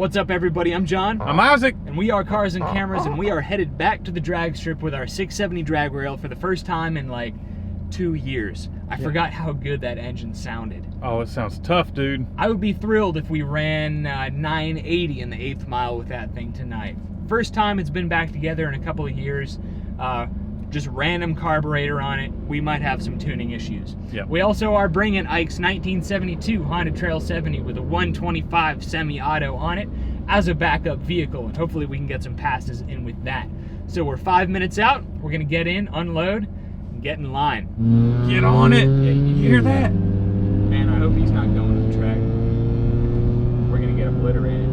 What's up, everybody? I'm John. I'm Isaac. And we are Cars and Cameras, and we are headed back to the drag strip with our 670 drag rail for the first time in like 2 years. I forgot how good that engine sounded. Oh, it sounds tough, dude. I would be thrilled if we ran 980 in the 8th mile with that thing tonight. First time it's been back together in a couple of years. Just random carburetor on it. We might have some tuning issues. Yep. We also are bringing Ike's 1972 Honda Trail 70 with a 125 semi-auto on it as a backup vehicle, and hopefully we can get some passes in with that. So we're 5 minutes out. We're gonna get in, unload, and get in line. Get on it. Yeah, you hear that? Man, I hope he's not going to the track. We're gonna get obliterated.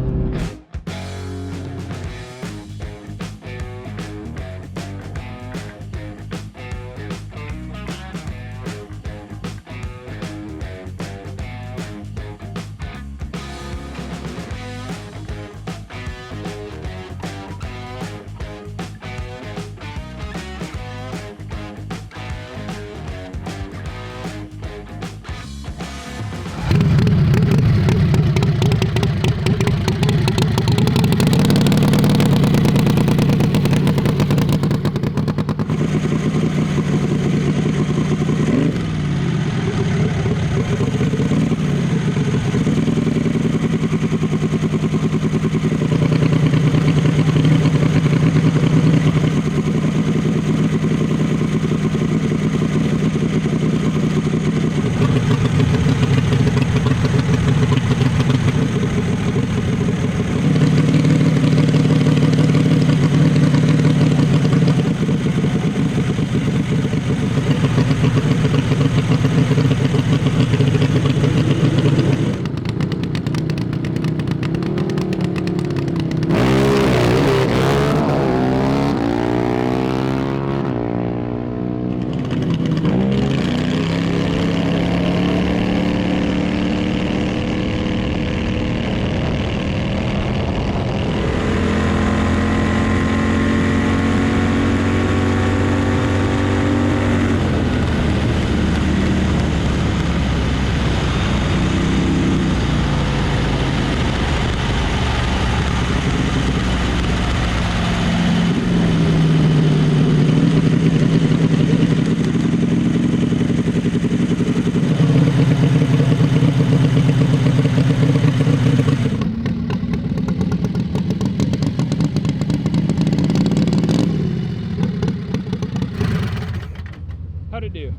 How'd it do?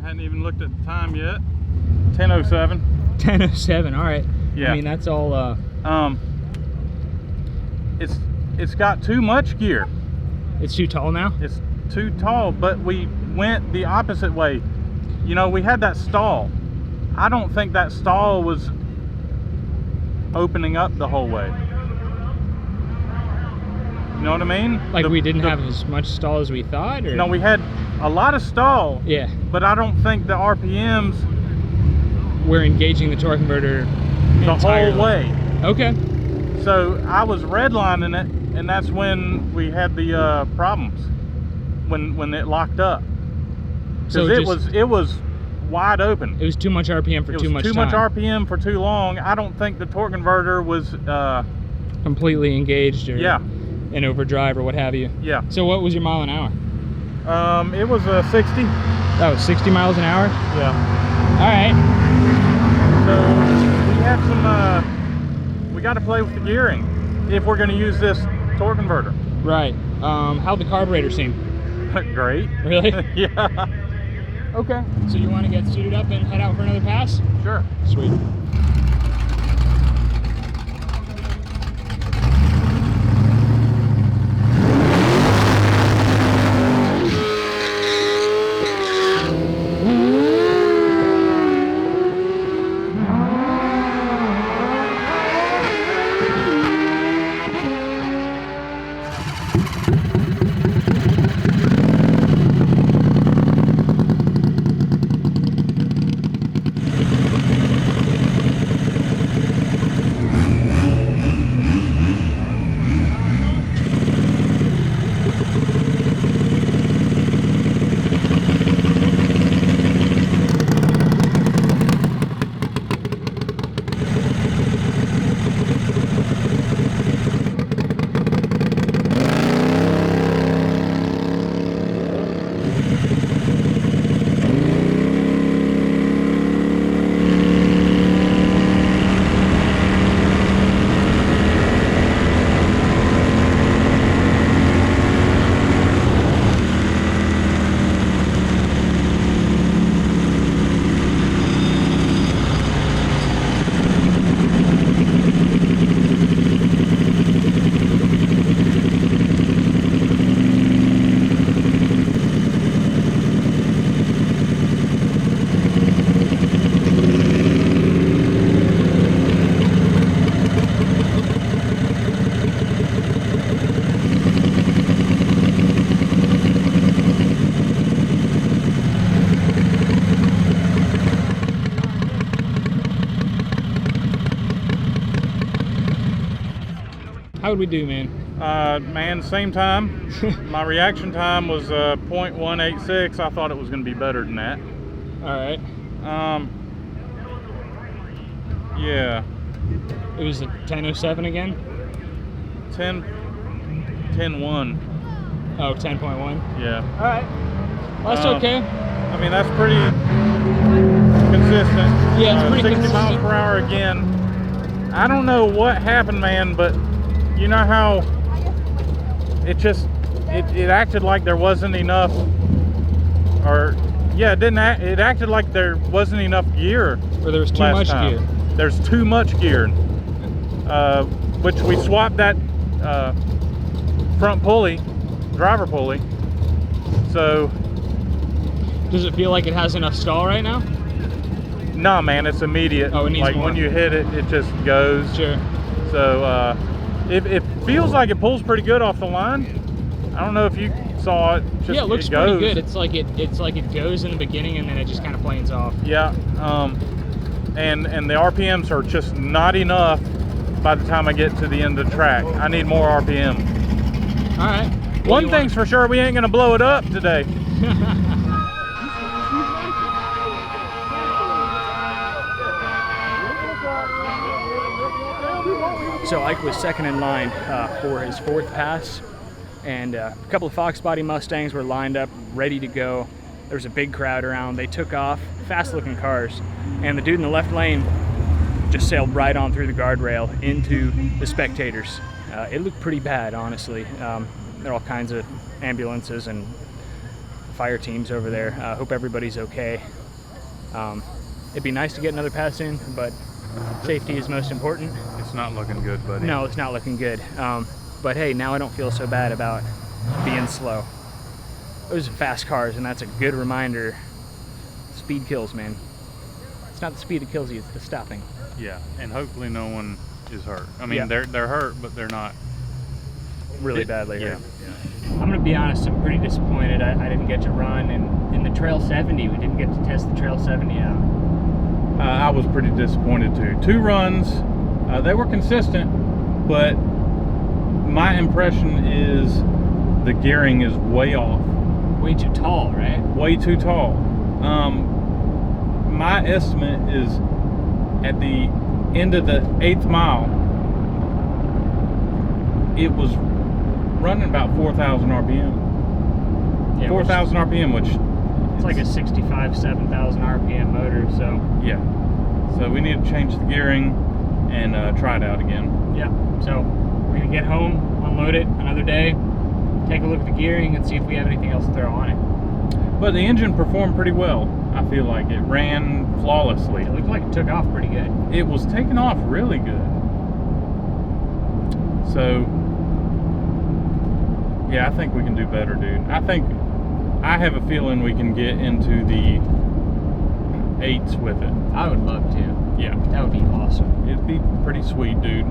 Hadn't even looked at the time yet. 10:07. 10:07. All right. Yeah. I mean, that's all. It's got too much gear. It's too tall now. It's too tall, but we went the opposite way. You know, we had that stall. I don't think that stall was opening up the whole way. You know what I mean? Like we didn't have as much stall as we thought, or? No, we had a lot of stall. Yeah. But I don't think the RPMs We're engaging the torque converter the entirely. whole way. Okay. So I was redlining it, and that's when we had the problems. When it locked up. So Because it was wide open. It was too much RPM for too much time. Too much RPM for too long. I don't think the torque converter was completely engaged, or in overdrive or what have you. Yeah. So what was your mile an hour? It was 60. That was 60 miles an hour? Yeah. All right. So we have some, we got to play with the gearing if we're going to use this torque converter. Right. How'd the carburetor seem? Great. Really? Yeah. Okay. So you want to get suited up and head out for another pass? Sure. Sweet. How would we do, man? Man, same time. My reaction time was 0.186. I thought it was going to be better than that. All right. Yeah. It was a 10:07 again? 10.1. Oh, 10.1? Yeah. All right. Well, that's okay. I mean, that's pretty consistent. Yeah, it's pretty 60 miles consistent. per hour again. I don't know what happened, man, but you know how it acted like there wasn't enough, or yeah, it acted like there wasn't enough gear. Or there was too much gear. There's too much gear, which we swapped that front pulley, driver pulley. So does it feel like it has enough stall right now? nah, man, it's immediate. Oh, it needs like more. when you hit it, it just goes. Sure. So it feels like it pulls pretty good off the line. I don't know if you saw it. Just, yeah, it looks goes. pretty good. It's like it goes in the beginning and then it just kind of planes off. Yeah. And the RPMs are just not enough by the time I get to the end of the track. I need more RPM. All right. One thing's for sure, we ain't gonna blow it up today. So Ike was second in line for his fourth pass, and a couple of Fox body Mustangs were lined up, ready to go. There was a big crowd around. They took off, fast-looking cars, and the dude in the left lane just sailed right on through the guardrail into the spectators. It looked pretty bad, honestly. There are all kinds of ambulances and fire teams over there. Hope everybody's okay. It'd be nice to get another pass in, but safety is most important. It's not looking good, buddy. No, it's not looking good. But hey, now I don't feel so bad about being slow. Those are fast cars, and that's a good reminder. Speed kills, man. It's not the speed that kills you, it's the stopping. Yeah, and hopefully no one is hurt. I mean, Yeah. they're hurt, but they're not Really badly hurt. Yeah. I'm gonna be honest, I'm pretty disappointed I didn't get to run in the Trail 70. We didn't get to test the Trail 70 out. I was pretty disappointed too. 2 runs, they were consistent, but my impression is the gearing is way off. Way too tall, right? Way too tall. My estimate is at the end of the 8th mile, it was running about 4,000 RPM. Yeah, 4,000 RPM, which it's like a 65, 7,000 RPM motor, so. yeah. So we need to change the gearing and try it out again. Yeah, so we're gonna get home, unload it another day, take a look at the gearing and see if we have anything else to throw on it. But the engine performed pretty well. I feel like it ran flawlessly. It looked like it took off pretty good. It was taking off really good. So yeah, I think we can do better, dude. I have a feeling we can get into the 8s with it. I would love to. Yeah, That would be awesome. it'd be pretty sweet, dude.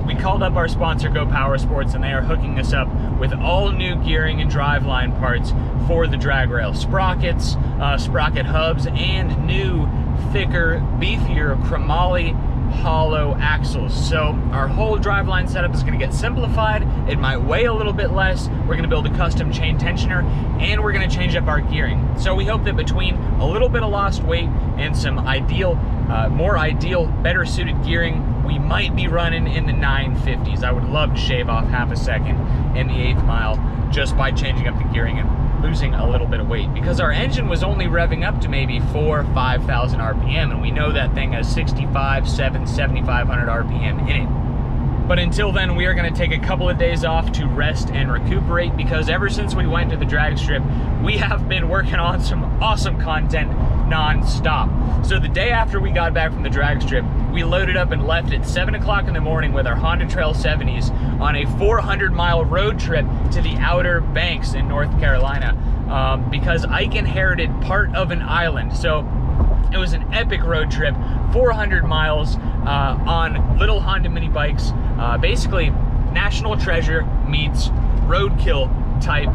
We called up our sponsor, Go Power Sports, and they are hooking us up with all new gearing and driveline parts for the drag rail. Sprockets, sprocket hubs, and new, thicker, beefier chromoly hollow axles. So our whole driveline setup is going to get simplified. It might weigh a little bit less. We're going to build a custom chain tensioner, and we're going to change up our gearing. So we hope that between a little bit of lost weight and some ideal, more ideal, better suited gearing, we might be running in the 950s. I would love to shave off half a second in the 8th mile just by changing up the gearing and losing a little bit of weight, because our engine was only revving up to maybe 4,000 or 5,000 RPM, and we know that thing has 6,500, 7,500 RPM in it. But until then, we are going to take a couple of days off to rest and recuperate, because ever since we went to the drag strip, we have been working on some awesome content non-stop. So the day after we got back from the drag strip, we loaded up and left at 7 o'clock in the morning with our Honda Trail 70s on a 400-mile road trip to the Outer Banks in North Carolina, because Ike inherited part of an island. So it was an epic road trip, 400 miles on little Honda mini bikes. Basically, National Treasure meets roadkill type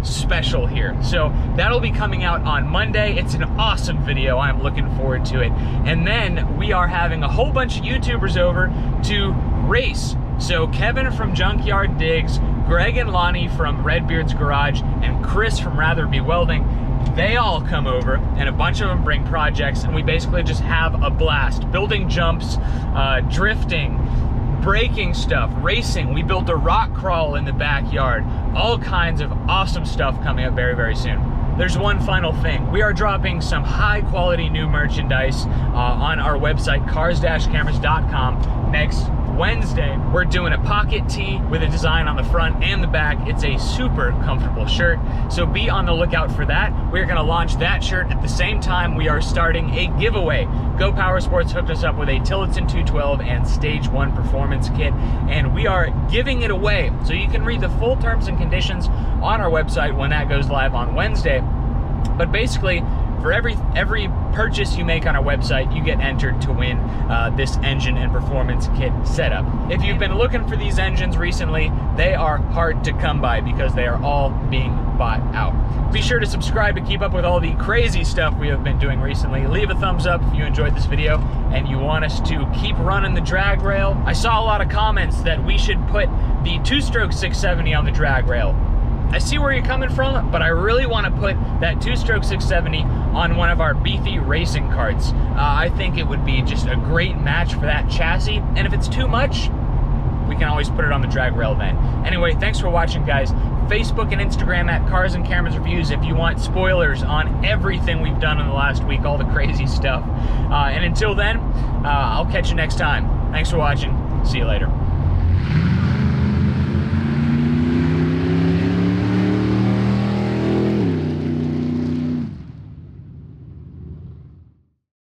special here. So that'll be coming out on Monday. It's an awesome video. I'm looking forward to it. And then we are having a whole bunch of YouTubers over to race So Kevin from Junkyard Digs, Greg and Lonnie from Redbeard's Garage, and Chris from Rather Be Welding, they all come over, and a bunch of them bring projects, and we basically just have a blast. Building jumps, drifting, breaking stuff, racing. We built a rock crawl in the backyard. All kinds of awesome stuff coming up very, very soon. There's one final thing. We are dropping some high quality new merchandise on our website, cars-cameras.com, next Wednesday. We're doing a pocket tee with a design on the front and the back. It's a super comfortable shirt, so be on the lookout for that. We're gonna launch that shirt at the same time we are starting a giveaway. Go Power Sports hooked us up with a Tillotson 212 and Stage 1 Performance Kit, and we are giving it away. So you can read the full terms and conditions on our website when that goes live on Wednesday. But basically, for every purchase you make on our website, you get entered to win this engine and performance kit setup. If you've been looking for these engines recently, they are hard to come by because they are all being bought out. Be sure to subscribe to keep up with all the crazy stuff we have been doing recently. Leave a thumbs up if you enjoyed this video and you want us to keep running the drag rail. I saw a lot of comments that we should put the 2-stroke 670 on the drag rail. I see where you're coming from, but I really want to put that 2-stroke 670 on one of our beefy racing carts. I think it would be just a great match for that chassis, and if it's too much, we can always put it on the drag rail then. Anyway, thanks for watching, guys. Facebook and Instagram at Cars and Cameras Reviews if you want spoilers on everything we've done in the last week, all the crazy stuff. And until then, I'll catch you next time. Thanks for watching. See you later.